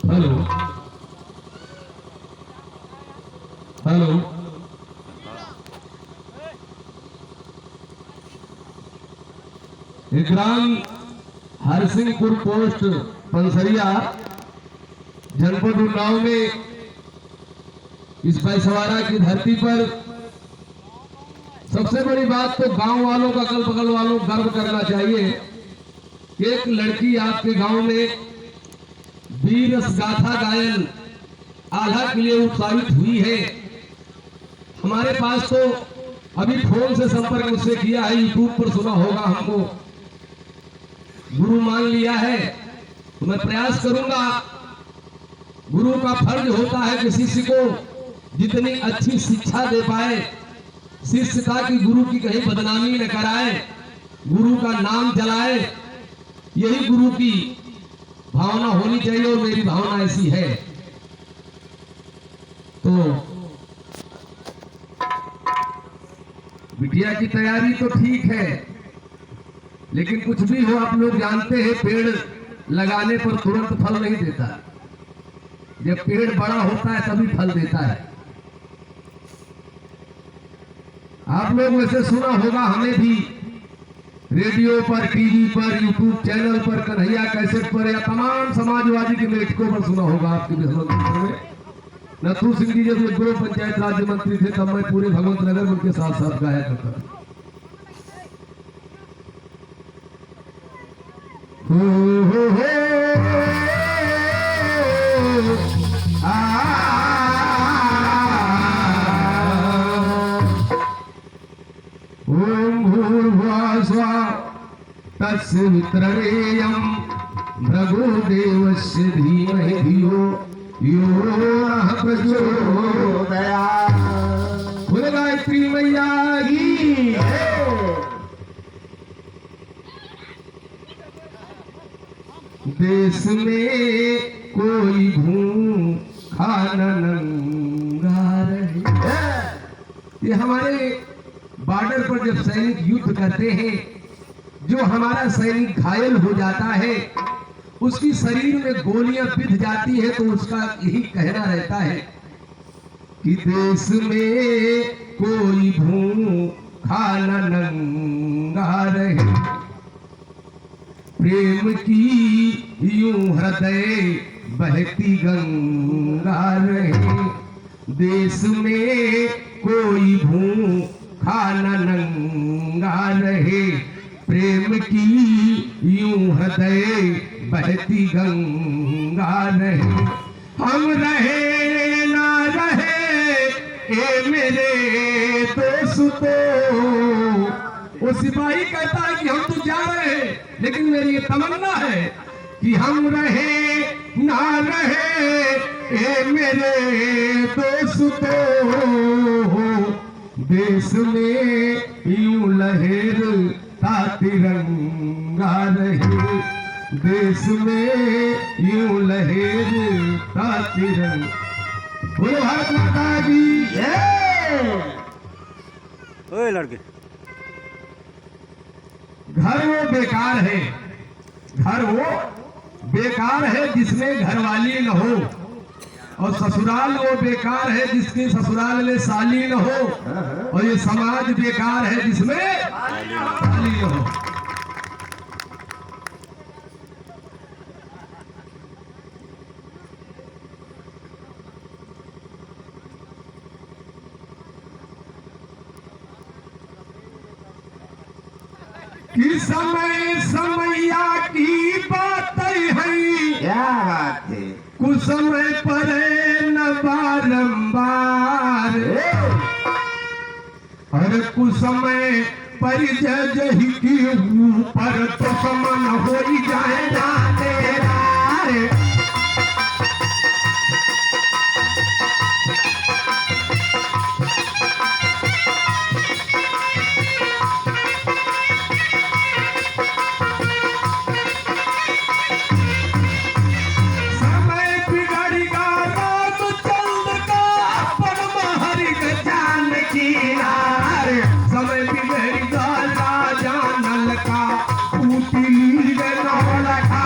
Hello hello. ग्राम Harsinghpur post Pansariya जनपद उन्नाव में इस बैसवाड़ा की धरती पर सबसे बड़ी बात तो गांव वालों का, अगल बगल वालों को गर्व करना चाहिए। एक लड़की आपके गांव में वीर गाथा गायन आल्हा के लिए उत्साहित हुई है। हमारे पास तो अभी फोन से संपर्क मुझसे किया है, यूट्यूब पर सुना होगा, हमको गुरु मान लिया है। तो मैं प्रयास करूंगा, गुरु का फर्ज होता है कि शिष्य को जितनी अच्छी शिक्षा दे पाए, शिष्य ताकि गुरु की कहीं बदनामी न कराए, गुरु का नाम जलाए, यही गुरु की भावना होनी चाहिए और मेरी भावना ऐसी है। तो बिटिया की तैयारी तो ठीक है, लेकिन कुछ भी हो, आप लोग जानते हैं पेड़ लगाने पर तुरंत फल नहीं देता, जब पेड़ बड़ा होता है तभी फल देता है। आप लोग वैसे सुना होगा, हमें भी रेडियो पर, टीवी पर, यूट्यूब चैनल पर, कन्हैया कैसेट पर या तमाम समाजवादी के लेखकों पर सुना होगा। आपके में नथु सिंह जी जब ग्राम पंचायत राज्य मंत्री थे तब मैं पूरे भगवंत नगर में उनके साथ साथ गाया करता था। ओम भूर्भुवः स्वः तत्सवितुर्वरेण्यं भर्गो देवस्य धीमहि धियो यो नः प्रचोदयात्। बोले गायत्री मैया की। देश में कोई भूखा नंगा रहे। ये हमारे बॉर्डर पर जब सैनिक युद्ध करते हैं, जो हमारा सैनिक घायल हो जाता है, उसकी शरीर में गोलियां बिध जाती है, तो उसका यही कहना रहता है कि देश में कोई भूखा नंगा रहे, प्रेम की यूं हृदय बहती गंगा रहे, देश में कोई भूखा नंगा रहे, प्रेम की यूं हृदय बहती गंगा रहे। हम रहे ना रहे ए मेरे दोस्तों। वो सिपाही कहता है कि हम तो जा रहे हैं, लेकिन मेरी ये तमन्ना है कि हम रहे ना रहे ए मेरे दोस्तों। देश में यूं लहरता तिरंगा रहे, देश में यूं लहरता तिरंगा। बोलो भारत माता की जय। ओए लड़के, घर वो बेकार है, घर वो बेकार है जिसमें घरवाली न हो, और ससुराल वो बेकार है जिसके ससुराल में साली न हो, और ये समाज बेकार है जिसमें साली न हो। कि समय समैया की बात है, क्या बात है। कुछ समय पर न बारंबार, और कुछ समय पर जही की ऊपर तो समन हो जाए ना तेरा। समय बिगड़ राजा नल का, ऊटी लील नौ लखा।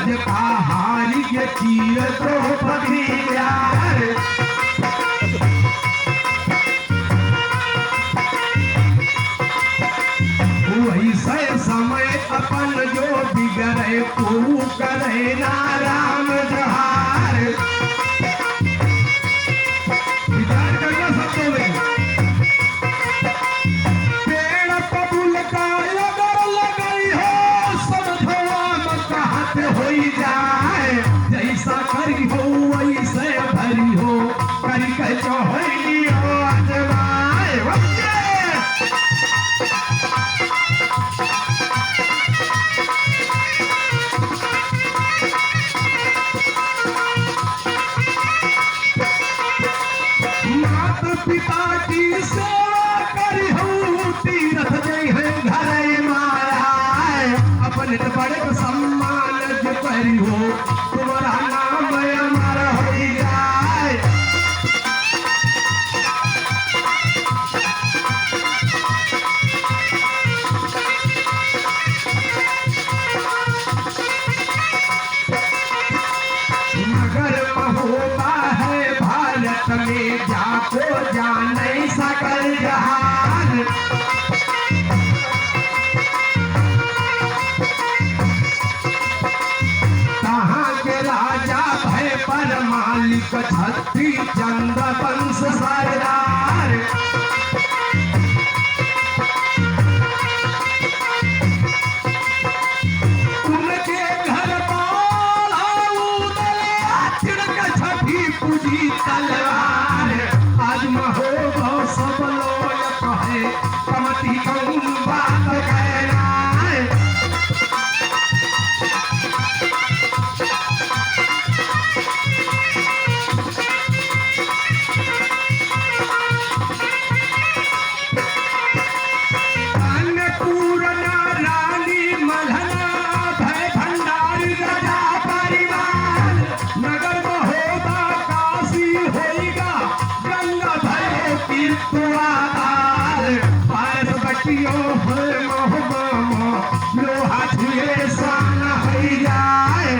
राज पहाड़ी के चीर द्रौपदी प्यार वैसे समय अपन जो बिगड़े तू करे ना राम जहार विचार करना शब्दों में पेड़ पबुल का अगर लगई हो समझवा मत हाथ हो जाए जैसा करी हो वैसे भरी हो करी कह चौहरी हो अजमाए पिता की सेवा करी हूँ तीरथ जय है घर माया अपने बड़े सम्मान जो करी हो तुम्हारा नाम अमर हो जाए मगर महोबा है भारत में जाको जाने सकल जहान कहाँ के राजा भय पर मालिक छत्री चंद्र वंश सरदार उनके घर पूजी तलवार आज महोबा सब लोग कहे कमती कौन बात कहना अन्नपूर्णा रानी मल्हना भय भंडार राजा परिवार नगर महोबा काशी होइगा गंगा भय तीर्थवार पारस बटियो है महोबा लोहा छुए सान हो जाए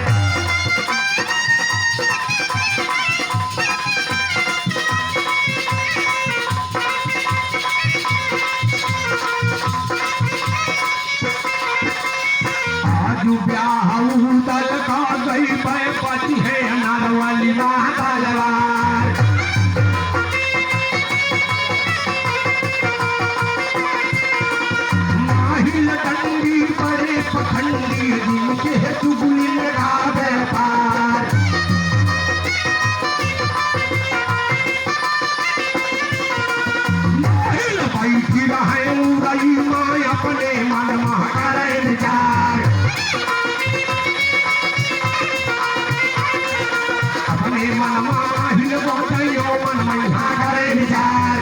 आज ब्याह दल का गई पति है अनार वाली महातलवार माहिल डंडी बड़े पखंडी जिनके चुगली लगा व्यापार माहिल बैठी रहे उड़ई माँ अपने मन मह करे विचार अपने मन माहिल बोलियो मन महा करे विचार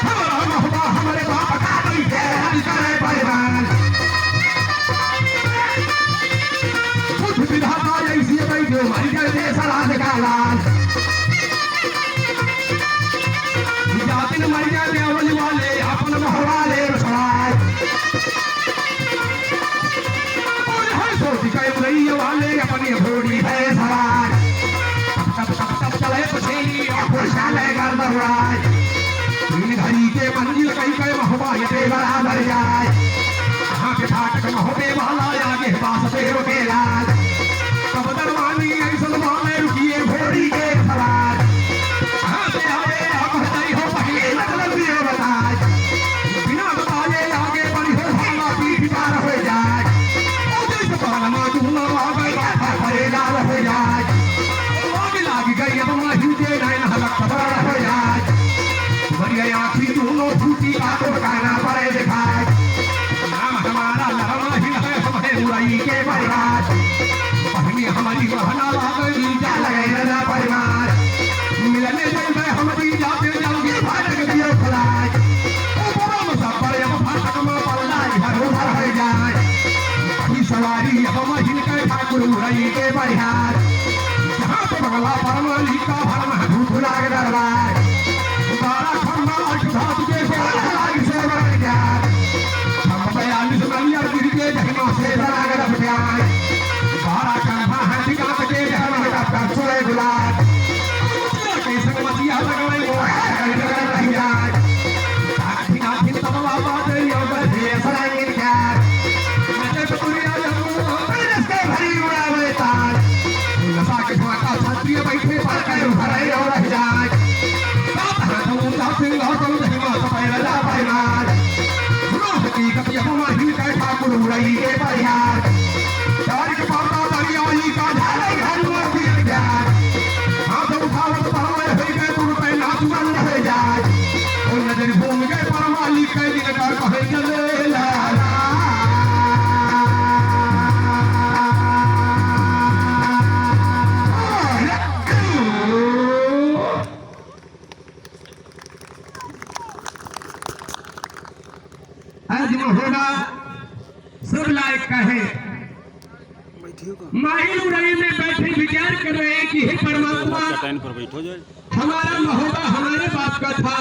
हमारा महुआ हमारे बाप का कोई हल करे परिवार कुछ विधाता ऐसी बैठो मर गए सलाद का लाल जातिन मर गए अवली वाले अपन महवाले रसवाए सोच के उड़ई वाले अपनी घोड़ी है सवार तब चले पछेली और शाले कर दौड़ाए तीन घड़ी के मंजिल कई कई महुआ ये बराबर जाए यहाँ के फाटक महोबे वाला आगे पास पे रुके लाल तब दरवानी ऐसा माने रुकिए घोड़ी के सवार यहाँ से आगे अब नहीं हो पहले मतलब भी बताए बिना बताए आगे बढ़ी हो भाला पीठ पार हो जाए पालमा दूना आगे परेदार हो जाए आग लाग गई अब माही दे नैन हलक खबर हो जाए बढ़िया आँखी दोनों फूटी बातों कहना पड़े दिखाए नाम हमारा लड़ना ही है हमें उड़ई के परिवार पहले हमारी बहना लागे जा लगे ना परिवार मिलने जब हमारी जाते जाओगे फाटक दियो खलाए ऊपर मुसाफर अब फाटक में पल्ला इधर उधर हो जाए सवारी अब महिल के ठाकुर उड़ई के परिहार जहाँ पे बगला परमाली का भरम भूत लाग दरबार उतारा खम्बा अठ धातु के से बढ़ जाए हम 42 नलिया गिर के से लगा कर प्यार बारा कंधा हाथी का के हमारे का परसों गुलाब कैसे मतिया लगावे वो कर रही यार आखी आखी तब बात यो बधे सरांगे क्या मैं तो दुनिया जब इसके भरी उड़ावे तार नशा के धमाका छात्री बैठे पर कर भरे और रह जाए साथ हाथों का सिंह और धीमा सफाई रजा परिवार रोह की कभी हमारी का ठाकुर उड़ाई के परिहार चार के पापा दरियाई का झाले घर में फिर जाए हाथ उठावत परवाए हो गए तुम पे नाच मन रह जाए और नजर घूम गए परवाली के दिन का कहे चले ला आज महोबा सब लायक का है माहिर उड़ाई में बैठे विचार कर रहे हैं कि हे परमात्मा पर बैठो जाए हमारा महोबा हमारे बाप का था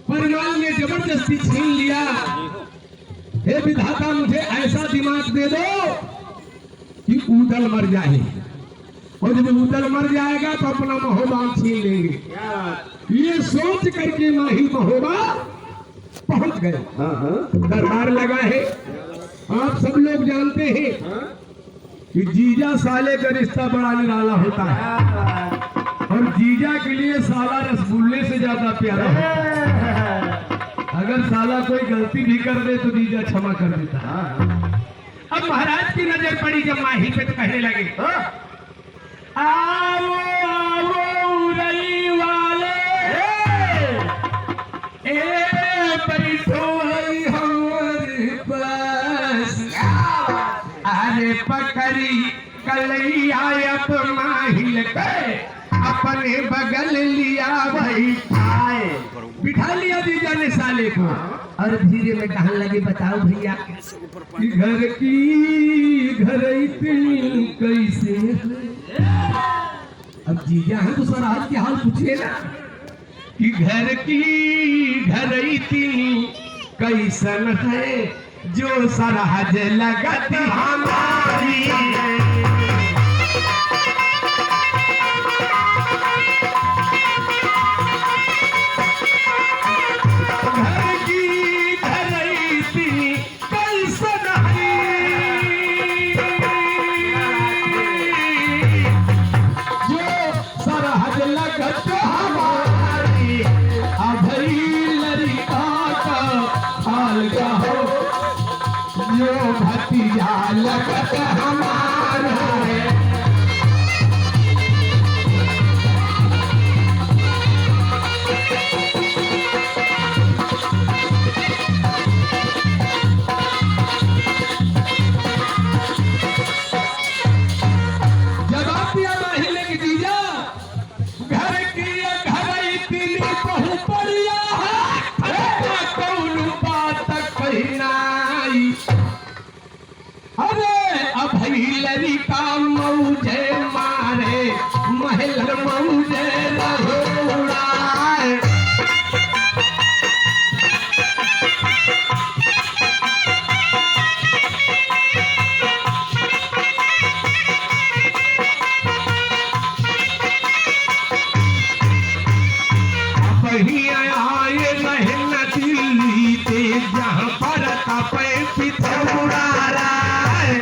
परिवार ने जबरदस्ती छीन लिया हे विधाता मुझे ऐसा दिमाग दे दो कि उदल मर जाए और जब उदल मर जाएगा तो अपना महोबा छीन लेंगे ये सोच करके माहिर महोबा पहुंच गए दरबार लगा है। आप सब लोग जानते हैं कि जीजा साले का रिश्ता बड़ा निराला होता है और जीजा के लिए साला रसगुल्ले से ज्यादा प्यारा होता है। अगर साला कोई गलती भी कर दे तो जीजा क्षमा कर देता है। अब महाराज की नजर पड़ी जब माही पे तो कहने लगे आओ आओ उड़ई वाले ए बैठो हमारे पास अरे पकड़ी कलैया अब माहिल के अपने बगल लिया वही खाए बिठा लिया जीजा ने साले को और धीरे में कहने लगे बताओ भैया कि घर की घर इतनी कैसे है? अब जीजा है तो सराज के हाल पूछिए ना कि घर की घर इतनी कैसन है जो सरहज लगती हमारी घर की घर इतनी कैसन है जो सरहज लगत हमारी अभई लड़का का हाल का हो जो भतीजा लगत हमारा जवाब दिया माहिले की जीजा घर की घर इतनी बहु परिया है कौन बात कहनाई अरे अभई लड़का मौजे मारे महल मौजे रहो उड़ाए आए मेहनती लीते जहाँ पर तपे पिछड़ा रहा है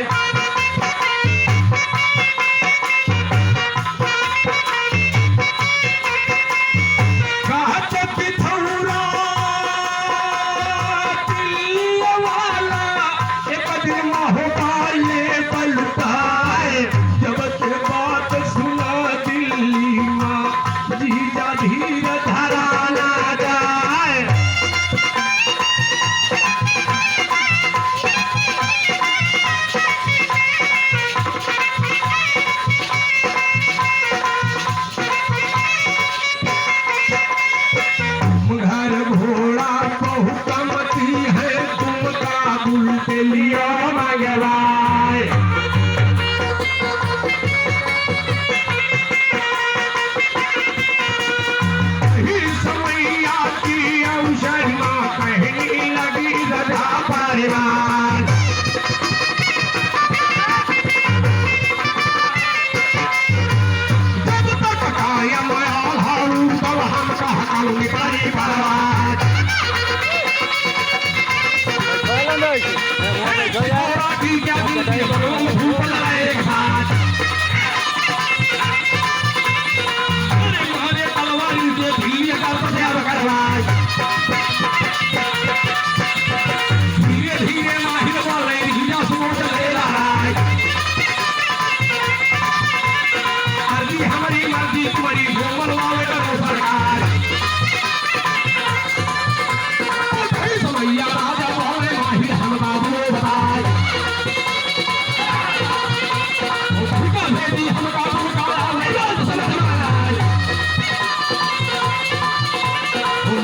कहते पिछड़ा दिल वाला एक दिन महोबा ले बलताए जब से बात सुना दिल्ली माँ जीजा धीर धरा ना जाए घर घोड़ा बहुत कमती है तुम काबुल के लियो मगवाए ही समैया की अवसर माँ कहने लगी रजा परिवार क्या दिल के दोनों में धूप लगाए एक साथ अरे मारे तलवारी से धीरे कर प्रचार करवाए धीरे धीरे माहिर वाले हिजा सुनो चले रहा है अर्जी हमारी मर्जी तुम्हारी गोमल वाले का सरकार समैया राजा बोले माहिर हम बाबू बताए भेदी हम बाबू का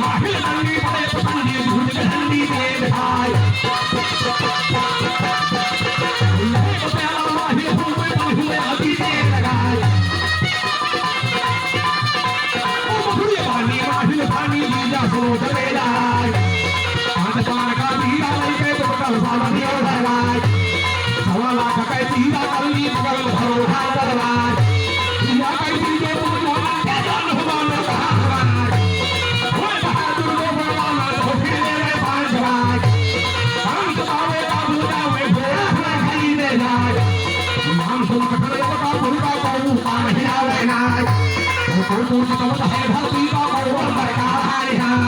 माहिर डंडी बड़े पसंदी भूज के डंडी के भाई माहिर हुए हुए अभी के लगाए माहिर पानी लीजा सुनो चले जाए पान का तीरा लेके तो कल सामने लगाए सवा लाख का तीरा कल्ली बगल भरोसा करवाए या कई दिन के तुम मोना के जान हुआ न कहा होए बहादुर को भगवान हो फिर ले पान जवाए हम पावे का बुरा हुए घोड़ा हुए खरीदे जाए नाम सुन कर का बुरा को पान हिला लेना को तो है धरती का